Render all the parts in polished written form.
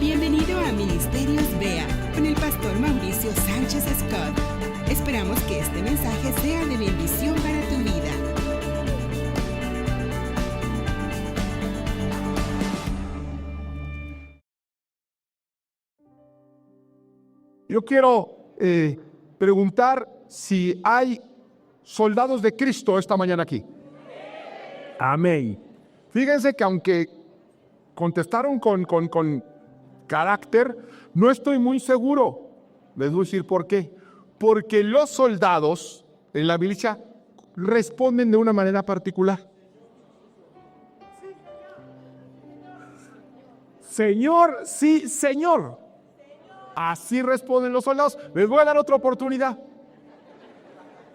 Bienvenido a Ministerios BEA con el pastor Mauricio Sánchez Scott. Esperamos que este mensaje sea de bendición para tu vida. Yo quiero preguntar si hay soldados de Cristo esta mañana aquí. Amén. Fíjense que aunque contestaron con carácter, no estoy muy seguro. Les voy a decir por qué. Porque los soldados en la milicia responden de una manera particular. Señor, sí, señor. Así responden los soldados. Les voy a dar otra oportunidad.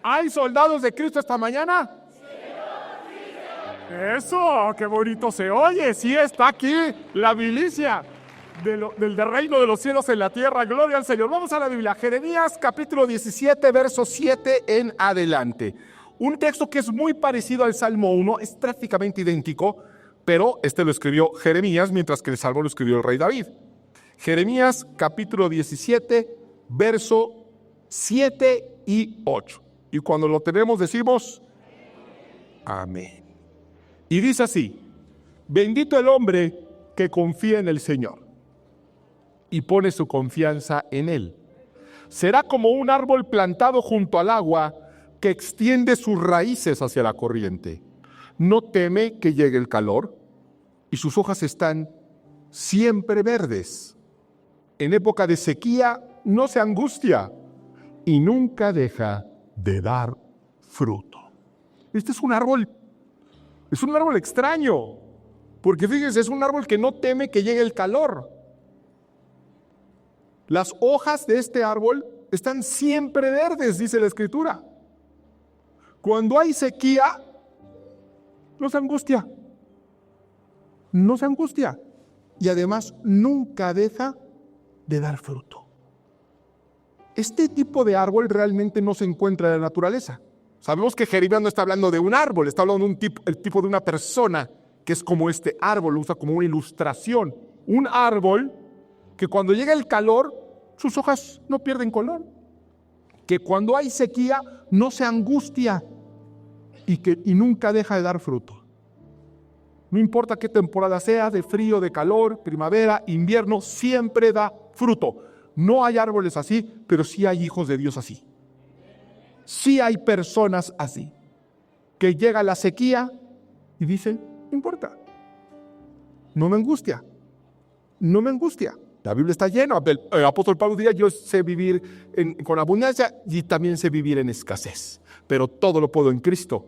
¿Hay soldados de Cristo esta mañana? Eso, qué bonito se oye. Sí está aquí la milicia del reino de los cielos en la tierra. Gloria al Señor. Vamos a la Biblia. Jeremías capítulo 17, verso 7 en adelante. Un texto que es muy parecido al Salmo 1, es prácticamente idéntico, pero este lo escribió Jeremías, mientras que el Salmo lo escribió el rey David. Jeremías capítulo 17, verso 7 y 8. Y cuando lo tenemos decimos, amén. Y dice así: bendito el hombre que confía en el Señor y pone su confianza en Él. Será como un árbol plantado junto al agua que extiende sus raíces hacia la corriente. No teme que llegue el calor y sus hojas están siempre verdes. En época de sequía no se angustia y nunca deja de dar fruto. Este es un árbol extraño, porque fíjense, es un árbol que no teme que llegue el calor. Las hojas de este árbol están siempre verdes, dice la Escritura. Cuando hay sequía, no se angustia. No se angustia. Y además nunca deja de dar fruto. Este tipo de árbol realmente no se encuentra en la naturaleza. Sabemos que Jeremías no está hablando de un árbol, está hablando de el tipo de una persona que es como este árbol, lo usa como una ilustración. Un árbol que cuando llega el calor, sus hojas no pierden color. Que cuando hay sequía, no se angustia y nunca deja de dar fruto. No importa qué temporada sea, de frío, de calor, primavera, invierno, siempre da fruto. No hay árboles así, pero sí hay hijos de Dios así. Sí hay personas así, que llega la sequía y dicen, no importa, no me angustia, no me angustia. La Biblia está llena. El apóstol Pablo diría, yo sé vivir con abundancia y también sé vivir en escasez, pero todo lo puedo en Cristo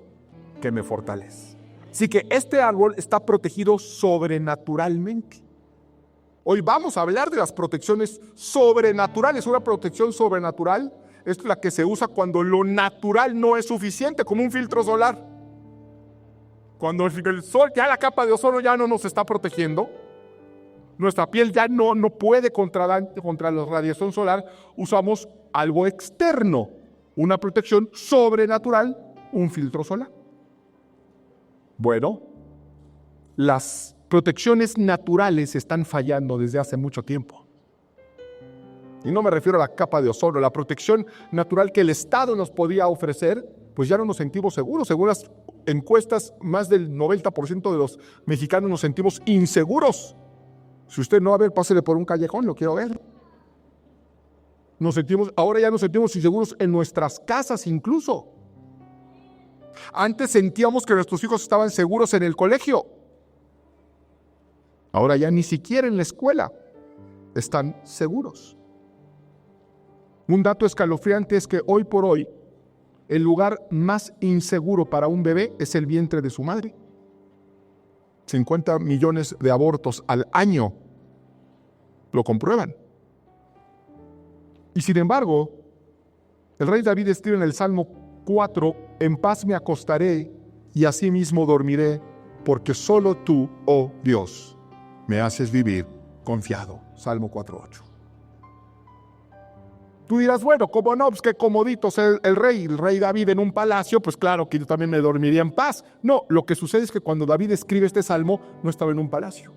que me fortalece. Así que este árbol está protegido sobrenaturalmente. Hoy vamos a hablar de las protecciones sobrenaturales. Una protección sobrenatural es la que se usa cuando lo natural no es suficiente, como un filtro solar. Cuando el sol, ya la capa de ozono ya no nos está protegiendo, nuestra piel ya no puede contra la radiación solar, usamos algo externo, una protección sobrenatural, un filtro solar. Bueno, las protecciones naturales están fallando desde hace mucho tiempo. Y no me refiero a la capa de ozono, la protección natural que el Estado nos podía ofrecer, pues ya no nos sentimos seguros. Según las encuestas, más del 90% de los mexicanos nos sentimos inseguros. Si usted no, a ver, pásele por un callejón, lo quiero ver. Ahora ya nos sentimos inseguros en nuestras casas incluso. Antes sentíamos que nuestros hijos estaban seguros en el colegio. Ahora ya ni siquiera en la escuela están seguros. Un dato escalofriante es que hoy por hoy el lugar más inseguro para un bebé es el vientre de su madre. 50 millones de abortos al año lo comprueban. Y sin embargo, el rey David escribe en el Salmo 4, en paz me acostaré y asimismo dormiré, porque solo tú, oh Dios, me haces vivir confiado. Salmo 4:8. Tú dirás, bueno, ¿cómo no? Pues qué comodito ser el rey David en un palacio, pues claro que yo también me dormiría en paz. No, lo que sucede es que cuando David escribe este salmo, no estaba en un palacio,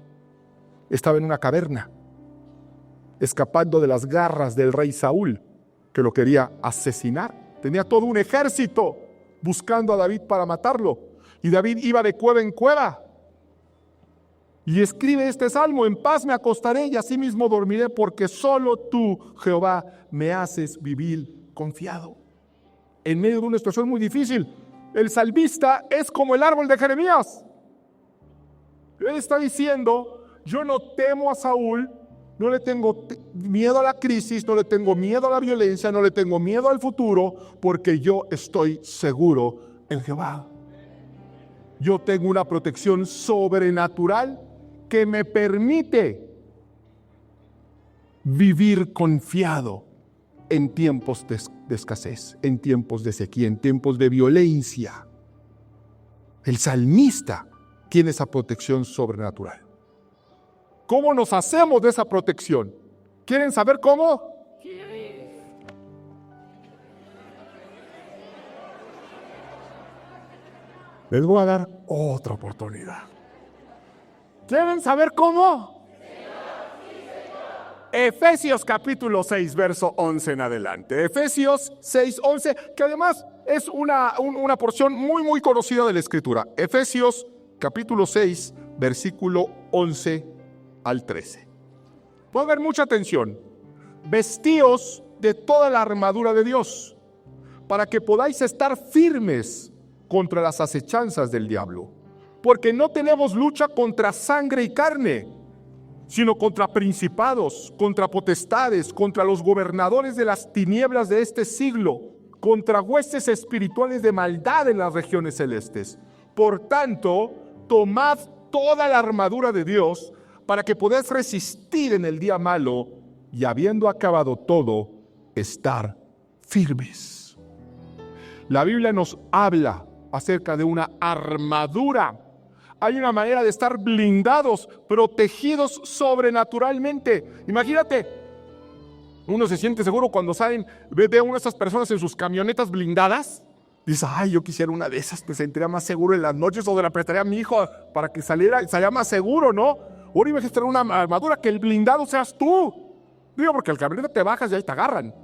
estaba en una caverna. escapando de las garras del rey Saúl, que lo quería asesinar. Tenía todo un ejército buscando a David para matarlo. Y David iba de cueva en cueva. Y escribe este salmo: en paz me acostaré y asimismo dormiré, porque solo tú, Jehová, me haces vivir confiado. En medio de una situación muy difícil, el salmista es como el árbol de Jeremías. Él está diciendo: yo no temo a Saúl, no le tengo miedo a la crisis, no le tengo miedo a la violencia, no le tengo miedo al futuro, porque yo estoy seguro en Jehová. Yo tengo una protección sobrenatural que me permite vivir confiado en tiempos de escasez, en tiempos de sequía, en tiempos de violencia. El salmista tiene esa protección sobrenatural. ¿Cómo nos hacemos de esa protección? ¿Quieren saber cómo? Les voy a dar otra oportunidad. ¿Quieren saber cómo? Efesios capítulo 6, verso 11 en adelante. Efesios 6, 11, que además es una porción muy conocida de la Escritura. Efesios capítulo 6, versículo 11 al 13. Pongan mucha atención. Vestíos de toda la armadura de Dios, para que podáis estar firmes contra las acechanzas del diablo. Porque no tenemos lucha contra sangre y carne, sino contra principados, contra potestades, contra los gobernadores de las tinieblas de este siglo, contra huestes espirituales de maldad en las regiones celestes. Por tanto, tomad toda la armadura de Dios para que podáis resistir en el día malo y, habiendo acabado todo, estar firmes. La Biblia nos habla acerca de una armadura. Hay una manera de estar blindados, protegidos sobrenaturalmente. Imagínate, uno se siente seguro cuando salen, ve a una de estas personas en sus camionetas blindadas. Dice: ay, yo quisiera una de esas, me sentiría más seguro en las noches, o de la prestaría a mi hijo para que saliera más seguro, ¿no? Ahora imagínate tener una armadura, que el blindado seas tú. Digo, porque el camioneta te bajas y ahí te agarran.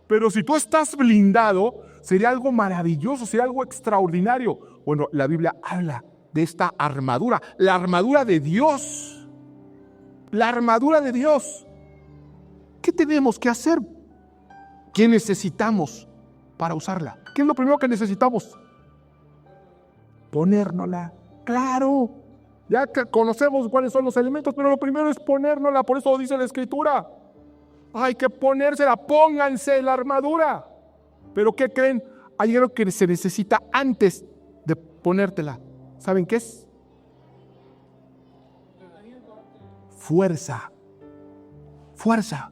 Pero si tú estás blindado, sería algo maravilloso, sería algo extraordinario. Bueno, la Biblia habla de esta armadura, la armadura de Dios. La armadura de Dios. ¿Qué tenemos que hacer? ¿Qué necesitamos para usarla? ¿Qué es lo primero que necesitamos? Ponérnosla. Claro. Ya que conocemos cuáles son los elementos, pero lo primero es ponérnosla. Por eso dice la Escritura: hay que ponérsela, pónganse la armadura. Pero ¿qué creen? Hay algo que se necesita antes de ponértela. ¿Saben qué es? Fuerza. Fuerza.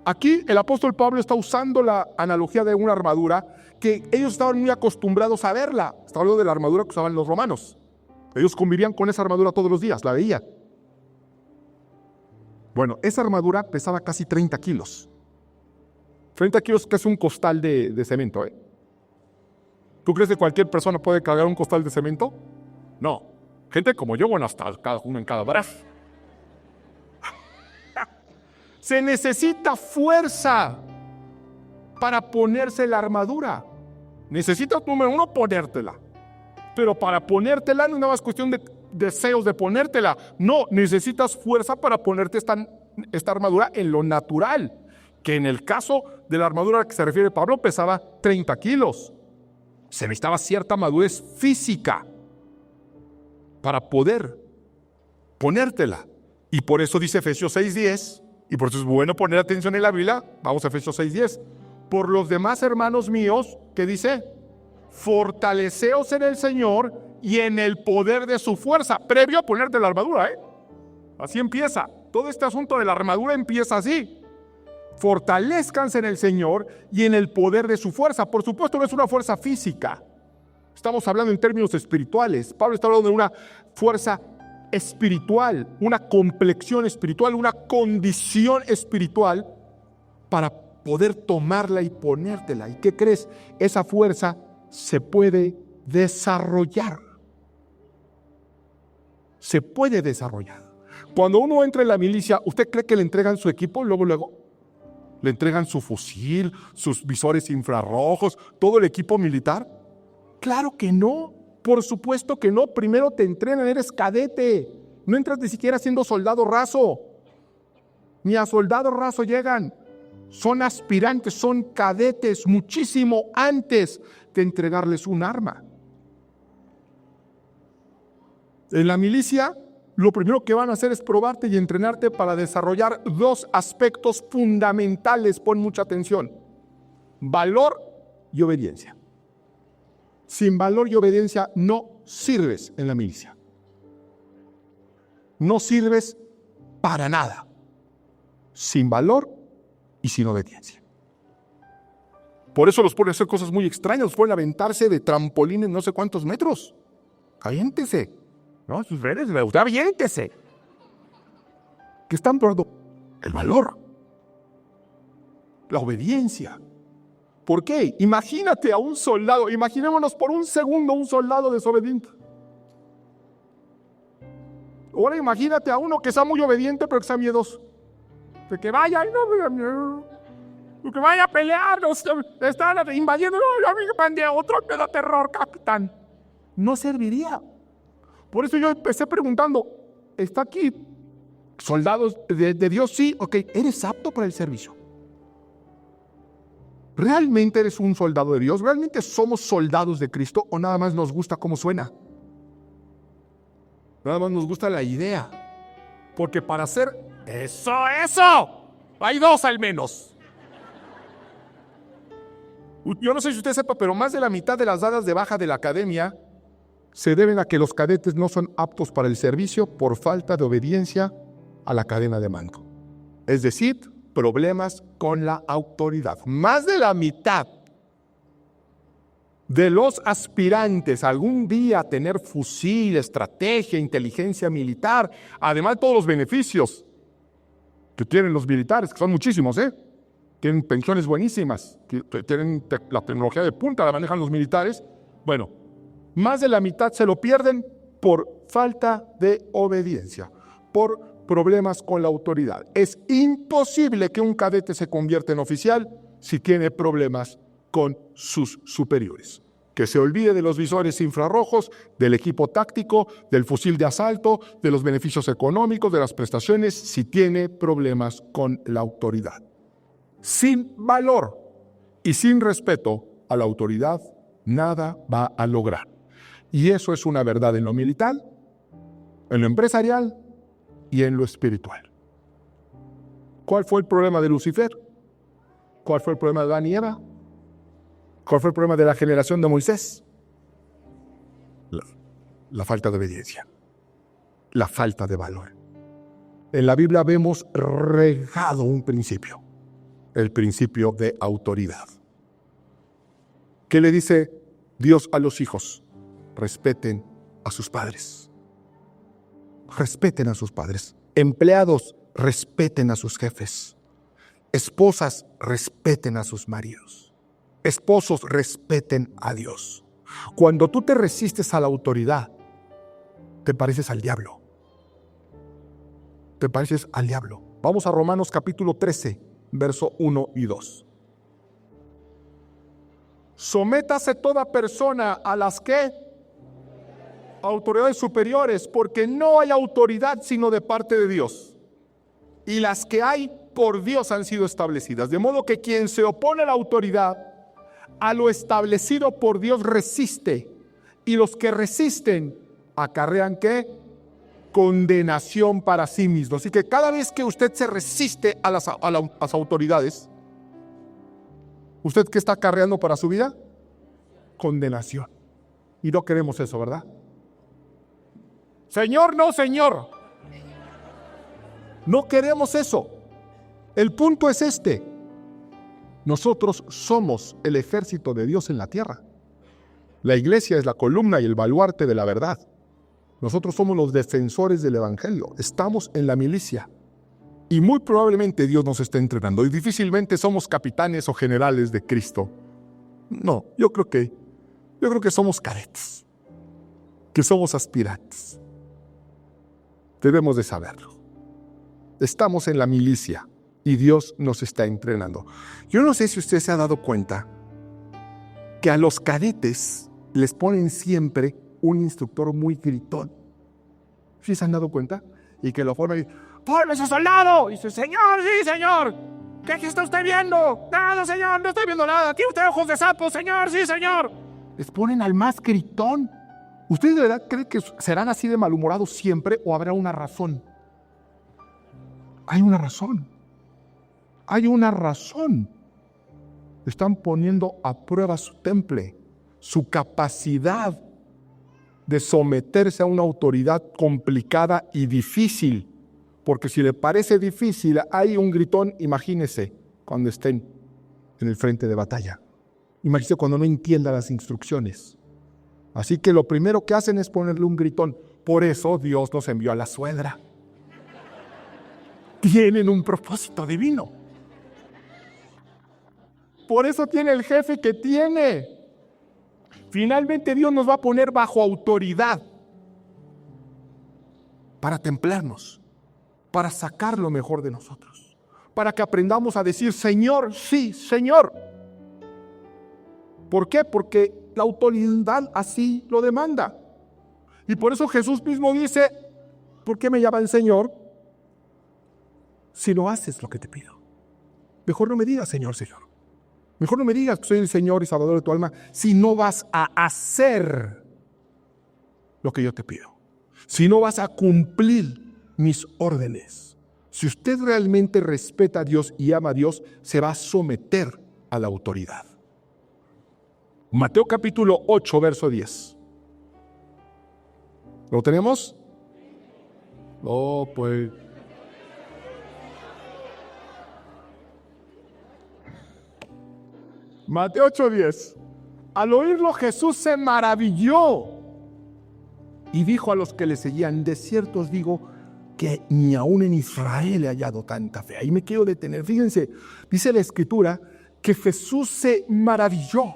Aquí el apóstol Pablo está usando la analogía de una armadura que ellos estaban muy acostumbrados a verla. Está hablando de la armadura que usaban los romanos. Ellos convivían con esa armadura todos los días, la veían. Bueno, esa armadura pesaba casi 30 kilos. 30 kilos es casi un costal de cemento, ¿eh? ¿Tú crees que cualquier persona puede cargar un costal de cemento? No. Gente como yo, bueno, hasta cada uno en cada brazo. Se necesita fuerza para ponerse la armadura. Necesitas, número uno, ponértela. Pero para ponértela no es nada más cuestión de deseos de ponértela. No, necesitas fuerza para ponerte esta armadura en lo natural. Que en el caso de la armadura a la que se refiere Pablo pesaba 30 kilos. Se necesitaba cierta madurez física para poder ponértela. Y por eso dice Efesios 6:10, y por eso es bueno poner atención en la Biblia. Vamos a Efesios 6:10. Por los demás, hermanos míos, ¿qué dice? Fortaleceos en el Señor y en el poder de su fuerza. Previo a ponerte la armadura, ¿eh? Así empieza. Todo este asunto de la armadura empieza así. Fortalezcanse en el Señor y en el poder de su fuerza. Por supuesto, no es una fuerza física. Estamos hablando en términos espirituales. Pablo está hablando de una fuerza espiritual, una complexión espiritual, una condición espiritual para poder tomarla y ponértela. ¿Y qué crees? Esa fuerza se puede desarrollar. Se puede desarrollar. Cuando uno entra en la milicia, ¿usted cree que le entregan su equipo luego? ¿Le entregan su fusil, sus visores infrarrojos, todo el equipo militar? Claro que no, por supuesto que no. Primero te entrenan, eres cadete. No entras ni siquiera siendo soldado raso. Ni a soldado raso llegan. Son aspirantes, son cadetes muchísimo antes de entregarles un arma. En la milicia, lo primero que van a hacer es probarte y entrenarte para desarrollar dos aspectos fundamentales. Pon mucha atención: valor y obediencia. Sin valor y obediencia no sirves en la milicia. No sirves para nada. Sin valor y sin obediencia. Por eso los ponen a hacer cosas muy extrañas, los ponen a aventarse de trampolines no sé cuántos metros. Aviéntese. No, sus redes, usted aviéntese. ¿Qué están probando? El valor. La obediencia. ¿Por qué? Imagínate a un soldado, imaginémonos por un segundo un soldado desobediente. Ahora imagínate a uno que sea muy obediente pero que sea miedoso. De que vaya y no me da miedo. Que vaya a pelear, están invadiendo, no, a mí me mandé otro, me da terror, capitán. No serviría. Por eso yo empecé preguntando, ¿está aquí soldados de Dios? Sí, ok, ¿eres apto para el servicio? ¿Realmente eres un soldado de Dios? ¿Realmente somos soldados de Cristo o nada más nos gusta cómo suena? Nada más nos gusta la idea. Porque para hacer eso, hay dos al menos. Yo no sé si usted sepa, pero más de la mitad de las dadas de baja de la academia se deben a que los cadetes no son aptos para el servicio por falta de obediencia a la cadena de mando. Es decir, problemas con la autoridad. Más de la mitad de los aspirantes algún día a tener fusil, estrategia, inteligencia militar, además de todos los beneficios que tienen los militares, que son muchísimos, tienen pensiones buenísimas, tienen la tecnología de punta, la manejan los militares. Bueno, más de la mitad se lo pierden por falta de obediencia, por problemas con la autoridad. Es imposible que un cadete se convierta en oficial si tiene problemas con sus superiores. Que se olvide de los visores infrarrojos, del equipo táctico, del fusil de asalto, de los beneficios económicos, de las prestaciones, si tiene problemas con la autoridad. Sin valor y sin respeto a la autoridad, nada va a lograr. Y eso es una verdad en lo militar, en lo empresarial y en lo espiritual. ¿Cuál fue el problema de Lucifer? ¿Cuál fue el problema de Adán y Eva? ¿Cuál fue el problema de la generación de Moisés? La falta de obediencia, la falta de valor. En la Biblia vemos regado un principio, el principio de autoridad. ¿Qué le dice Dios a los hijos? Respeten a sus padres. Respeten a sus padres. Empleados, respeten a sus jefes. Esposas, respeten a sus maridos. Esposos, respeten a Dios. Cuando tú te resistes a la autoridad, te pareces al diablo. Te pareces al diablo. Vamos a Romanos capítulo 13, verso 1 y 2. Sométase toda persona a las que autoridades superiores, porque no hay autoridad sino de parte de Dios. Y las que hay por Dios han sido establecidas. De modo que quien se opone a la autoridad, a lo establecido por Dios resiste. Y los que resisten acarrean ¿qué? Condenación para sí mismos. Así que cada vez que usted se resiste a las autoridades, ¿usted qué está acarreando para su vida? Condenación. Y no queremos eso, ¿verdad? Señor, no, Señor. No queremos eso. El punto es este. Nosotros somos el ejército de Dios en la tierra. La iglesia es la columna y el baluarte de la verdad. Nosotros somos los defensores del evangelio. Estamos en la milicia. Y muy probablemente Dios nos está entrenando. Y difícilmente somos capitanes o generales de Cristo. No, yo creo que somos cadetes. Que somos aspirantes. Debemos de saberlo. Estamos en la milicia y Dios nos está entrenando. Yo no sé si usted se ha dado cuenta que a los cadetes les ponen siempre un instructor muy gritón. ¿Sí se han dado cuenta? Y que lo forman y ¡fórmese, soldado! Y dice, señor, sí, señor. ¿Qué está usted viendo? Nada, señor, no estoy viendo nada. ¿Tiene usted ojos de sapo, señor? Sí, señor. Les ponen al más gritón. ¿Usted de verdad cree que serán así de malhumorados siempre o habrá una razón? Hay una razón. Hay una razón. Están poniendo a prueba su temple, su capacidad de someterse a una autoridad complicada y difícil. Porque si le parece difícil, hay un gritón, imagínese cuando estén en el frente de batalla. Imagínese cuando no entienda las instrucciones. Así que lo primero que hacen es ponerle un gritón. Por eso Dios nos envió a la suegra. Tienen un propósito divino. Por eso tiene el jefe que tiene. Finalmente Dios nos va a poner bajo autoridad para templarnos, para sacar lo mejor de nosotros, para que aprendamos a decir, Señor, sí, Señor. ¿Por qué? Porque la autoridad así lo demanda. Y por eso Jesús mismo dice, ¿por qué me llaman Señor si no haces lo que te pido? Mejor no me digas Señor, Señor. Mejor no me digas que soy el Señor y Salvador de tu alma si no vas a hacer lo que yo te pido. Si no vas a cumplir mis órdenes. Si usted realmente respeta a Dios y ama a Dios, se va a someter a la autoridad. Mateo capítulo 8, verso 10. ¿Lo tenemos? Oh, pues. Mateo 8, 10. Al oírlo Jesús se maravilló y dijo a los que le seguían, de cierto os digo que ni aún en Israel he hallado tanta fe. Ahí me quiero detener. Fíjense, dice la Escritura que Jesús se maravilló.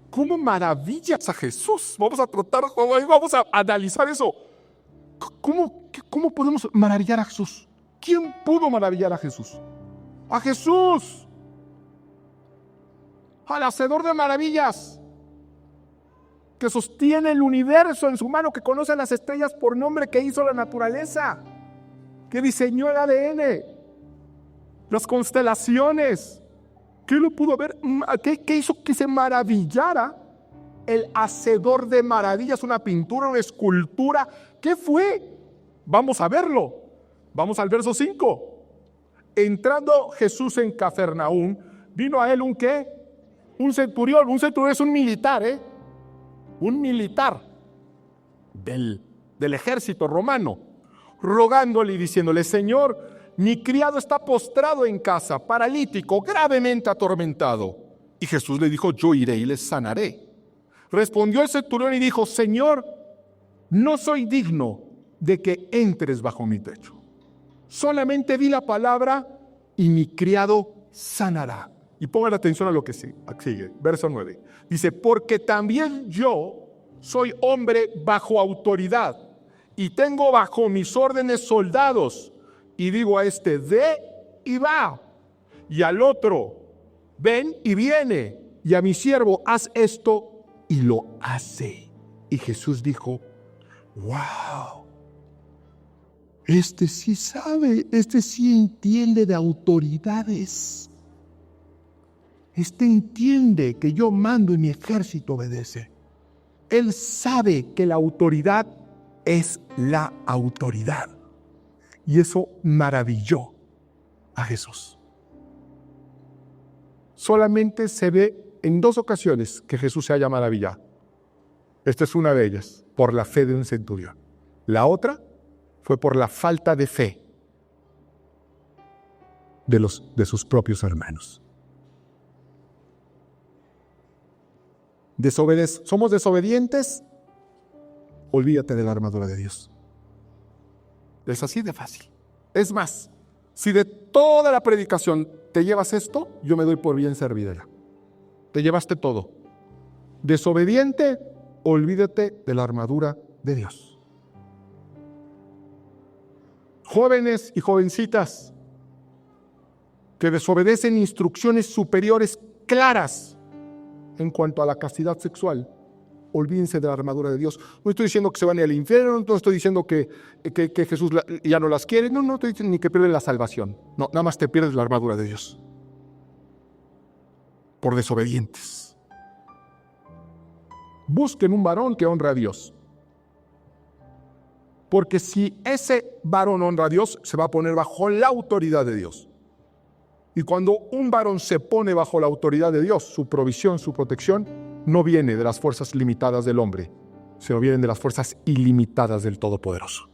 ¿Cómo maravillas a Jesús? Vamos a analizar eso. ¿Cómo podemos maravillar a Jesús? ¿Quién pudo maravillar a Jesús? ¡A Jesús! Al hacedor de maravillas, que sostiene el universo en su mano, que conoce las estrellas por nombre, que hizo la naturaleza, que diseñó el ADN, las constelaciones. ¿Qué lo pudo ver? ¿Qué hizo que se maravillara el hacedor de maravillas? ¿Una pintura, una escultura? ¿Qué fue? Vamos a verlo. Vamos al verso 5. Entrando Jesús en Cafarnaúm, vino a él un ¿qué? Un centurión. Un centurión es un militar, un militar del ejército romano, rogándole y diciéndole, Señor, mi criado está postrado en casa, paralítico, gravemente atormentado. Y Jesús le dijo, yo iré y le sanaré. Respondió el centurión y dijo, Señor, no soy digno de que entres bajo mi techo. Solamente di la palabra y mi criado sanará. Y pongan atención a lo que sigue, verso 9. Dice, porque también yo soy hombre bajo autoridad y tengo bajo mis órdenes soldados. Y digo a este, ve y va. Y al otro, ven y viene. Y a mi siervo, haz esto y lo hace. Y Jesús dijo, wow. Este sí sabe, este sí entiende de autoridades. Este entiende que yo mando y mi ejército obedece. Él sabe que la autoridad es la autoridad. Y eso maravilló a Jesús. Solamente se ve en 2 ocasiones que Jesús se haya maravillado. Esta es una de ellas, por la fe de un centurión. La otra fue por la falta de fe de sus propios hermanos. ¿Somos desobedientes? Olvídate de la armadura de Dios. Es así de fácil. Es más, si de toda la predicación te llevas esto, yo me doy por bien servidera. Te llevaste todo. Desobediente, olvídate de la armadura de Dios. Jóvenes y jovencitas que desobedecen instrucciones superiores claras en cuanto a la castidad sexual, olvídense de la armadura de Dios. No estoy diciendo que se van al infierno, no estoy diciendo que Jesús ya no las quiere, no estoy diciendo ni que pierden la salvación. No, nada más te pierdes la armadura de Dios. Por desobedientes. Busquen un varón que honre a Dios. Porque si ese varón honra a Dios, se va a poner bajo la autoridad de Dios. Y cuando un varón se pone bajo la autoridad de Dios, su provisión, su protección, no viene de las fuerzas limitadas del hombre, sino vienen de las fuerzas ilimitadas del Todopoderoso.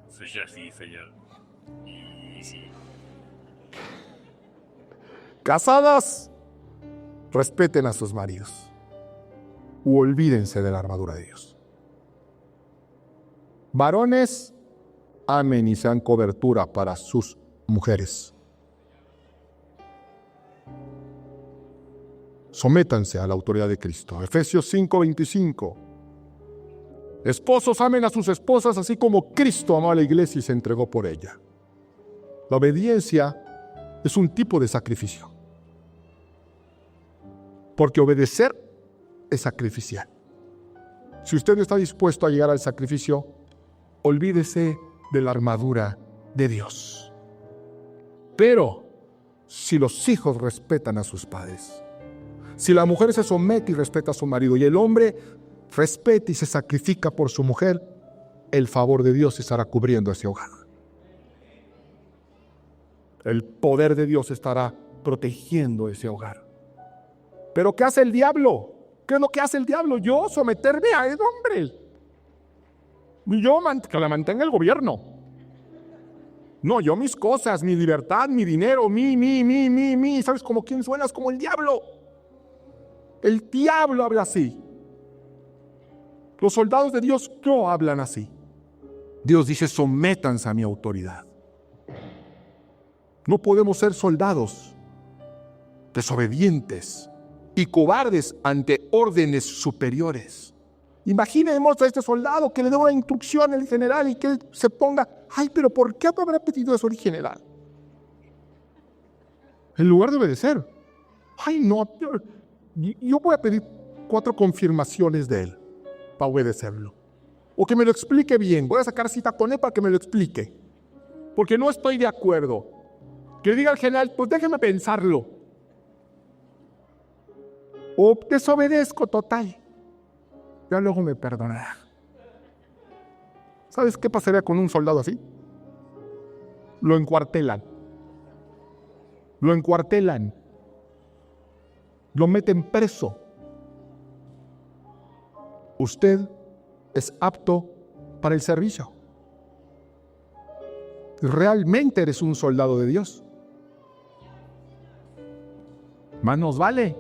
Sí, señor. Sí. Casadas, respeten a sus maridos. U olvídense de la armadura de Dios. Varones, amen y sean cobertura para sus mujeres. Sométanse a la autoridad de Cristo. Efesios 5:25. Esposos, amen a sus esposas así como Cristo amó a la iglesia y se entregó por ella. La obediencia es un tipo de sacrificio. Porque obedecer es sacrificial. Si usted no está dispuesto a llegar al sacrificio, olvídese de la armadura de Dios. Pero si los hijos respetan a sus padres, si la mujer se somete y respeta a su marido y el hombre respeta y se sacrifica por su mujer, el favor de Dios estará cubriendo ese hogar. El poder de Dios estará protegiendo ese hogar. ¿Pero qué hace el diablo? ¿Qué es lo que hace el diablo? Yo someterme a ese hombre. Yo que la mantenga el gobierno. No, yo mis cosas, mi libertad, mi dinero, mi. ¿Sabes cómo quién suenas? Como el diablo. El diablo habla así. Los soldados de Dios no hablan así. Dios dice, sométanse a mi autoridad. No podemos ser soldados desobedientes y cobardes ante órdenes superiores. Imaginemos a este soldado que le dé una instrucción al general y que él se ponga, ay, pero ¿por qué no habrá pedido eso el general? En lugar de obedecer, ay, no, yo voy a pedir 4 confirmaciones de él para obedecerlo. O que me lo explique bien. Voy a sacar cita con él para que me lo explique. Porque no estoy de acuerdo. Que diga al general, pues déjeme pensarlo. O desobedezco total. Ya luego me perdonará. ¿Sabes qué pasaría con un soldado así? Lo encuartelan. Lo encuartelan. Lo meten preso. Usted es apto para el servicio. Realmente eres un soldado de Dios. Más nos vale.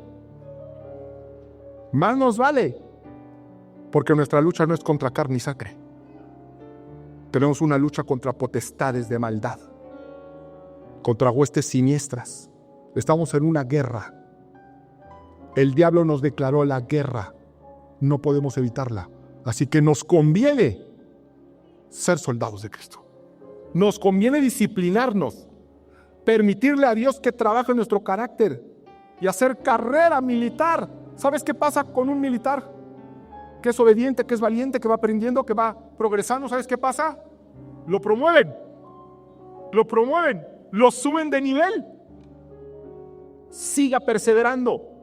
Más nos vale. Porque nuestra lucha no es contra carne y sangre. Tenemos una lucha contra potestades de maldad. Contra huestes siniestras. Estamos en una guerra. El diablo nos declaró la guerra. No podemos evitarla. Así que nos conviene ser soldados de Cristo. Nos conviene disciplinarnos. Permitirle a Dios que trabaje en nuestro carácter. Y hacer carrera militar. ¿Sabes qué pasa con un militar? Que es obediente, que es valiente, que va aprendiendo, que va progresando. ¿Sabes qué pasa? Lo promueven. Lo suben de nivel. Siga perseverando.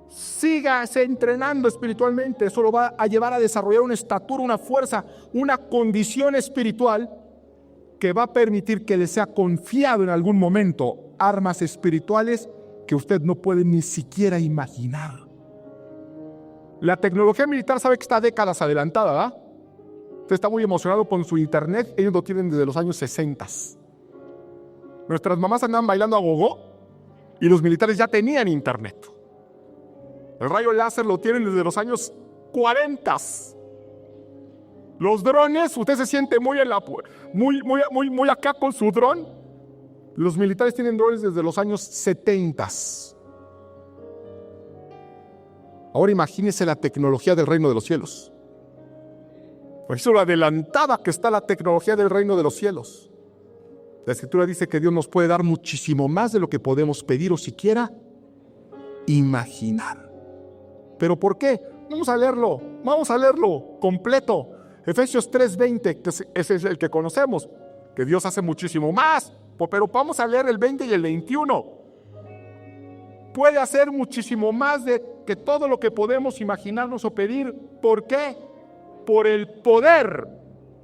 Sígase entrenando espiritualmente. Eso lo va a llevar a desarrollar una estatura, una fuerza, una condición espiritual que va a permitir que le sea confiado en algún momento armas espirituales que usted no puede ni siquiera imaginar. La tecnología militar sabe que está décadas adelantada, ¿verdad? Usted está muy emocionado con su internet. Ellos lo tienen desde los años 60. Nuestras mamás andaban bailando a gogó y los militares ya tenían internet. El rayo láser lo tienen desde los años 40. Los drones, usted se siente muy acá con su dron. Los militares tienen drones desde los años 70. Ahora imagínese la tecnología del reino de los cielos. Por eso lo adelantada que está la tecnología del reino de los cielos. La Escritura dice que Dios nos puede dar muchísimo más de lo que podemos pedir o siquiera imaginar. ¿Pero por qué? Vamos a leerlo completo. Efesios 3:20, que ese es el que conocemos, que Dios hace muchísimo más. Pero vamos a leer el 20 y el 21. Puede hacer muchísimo más de que todo lo que podemos imaginarnos o pedir. ¿Por qué? Por el poder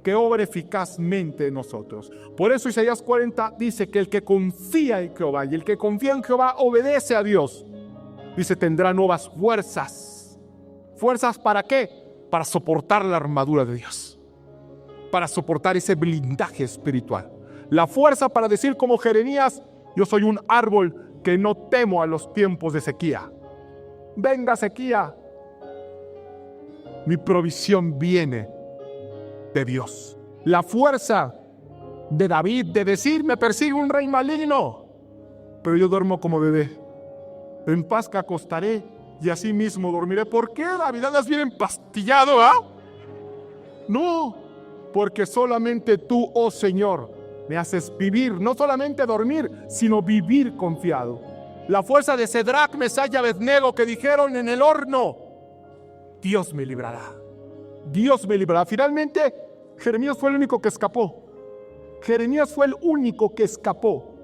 que obra eficazmente en nosotros. Por eso Isaías 40 dice que el que confía en Jehová y el que confía en Jehová obedece a Dios. Dice, tendrá nuevas fuerzas. ¿Fuerzas para qué? Para soportar la armadura de Dios. Para soportar ese blindaje espiritual. La fuerza para decir como Jeremías, yo soy un árbol que no temo a los tiempos de sequía. Venga sequía. Mi provisión viene de Dios. La fuerza de David de decir, me persigue un rey maligno, pero yo duermo como bebé. En paz que acostaré y así mismo dormiré. ¿Por qué, David? ¿Andas bien empastillado, No, porque solamente tú, oh Señor, me haces vivir, no solamente dormir, sino vivir confiado. La fuerza de Cedrac, Mesach y Abednego que dijeron en el horno, Dios me librará. Dios me librará. Finalmente, Jeremías fue el único que escapó. Jeremías fue el único que escapó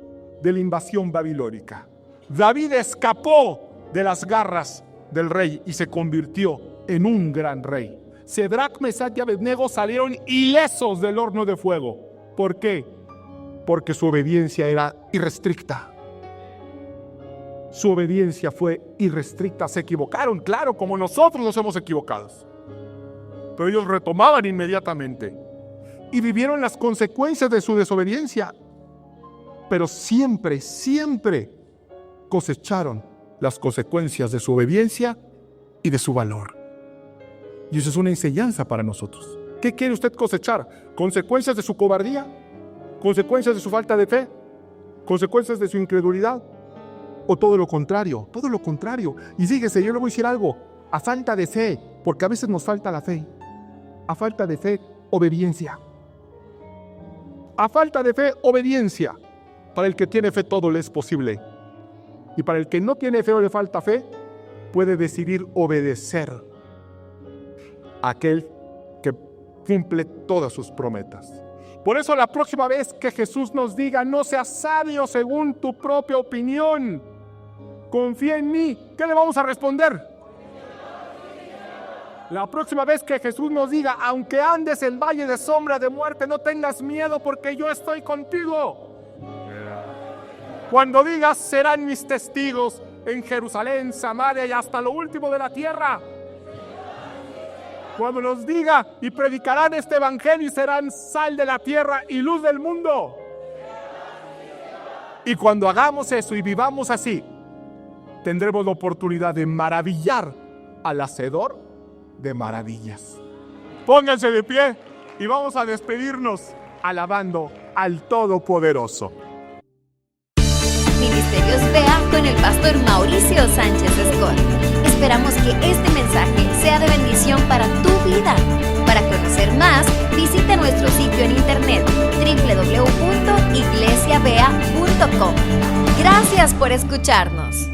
de la invasión babilónica. David escapó de las garras del rey y se convirtió en un gran rey. Cedrac, Mesach y Abednego salieron ilesos del horno de fuego. ¿Por qué? Porque su obediencia era irrestricta. Su obediencia fue irrestricta. Se equivocaron, claro, como nosotros nos hemos equivocado. Pero ellos retomaban inmediatamente y vivieron las consecuencias de su desobediencia. Pero siempre, siempre cosecharon las consecuencias de su obediencia y de su valor. Y eso es una enseñanza para nosotros. ¿Qué quiere usted cosechar? ¿Consecuencias de su cobardía? ¿Consecuencias de su falta de fe? ¿Consecuencias de su incredulidad? ¿O todo lo contrario? Todo lo contrario. Y fíjese, yo le voy a decir algo. A falta de fe, porque a veces nos falta la fe. A falta de fe, obediencia. A falta de fe, obediencia. Para el que tiene fe todo le es posible. Y para el que no tiene fe o le falta fe, puede decidir obedecer a aquel que cumple todas sus promesas. Por eso la próxima vez que Jesús nos diga, no seas sabio según tu propia opinión, confía en mí, ¿qué le vamos a responder? La próxima vez que Jesús nos diga, aunque andes en valle de sombra de muerte, no tengas miedo porque yo estoy contigo. Cuando digas, serán mis testigos en Jerusalén, Samaria y hasta lo último de la tierra. Cuando nos diga, y predicarán este evangelio y serán sal de la tierra y luz del mundo. Y cuando hagamos eso y vivamos así, tendremos la oportunidad de maravillar al hacedor de maravillas. Pónganse de pie y vamos a despedirnos alabando al Todopoderoso. Ministerios Vea con el pastor Mauricio Sánchez Escort. Esperamos que este mensaje sea de bendición para tu vida. Para conocer más, visita nuestro sitio en internet www.iglesiavea.com. Gracias por escucharnos.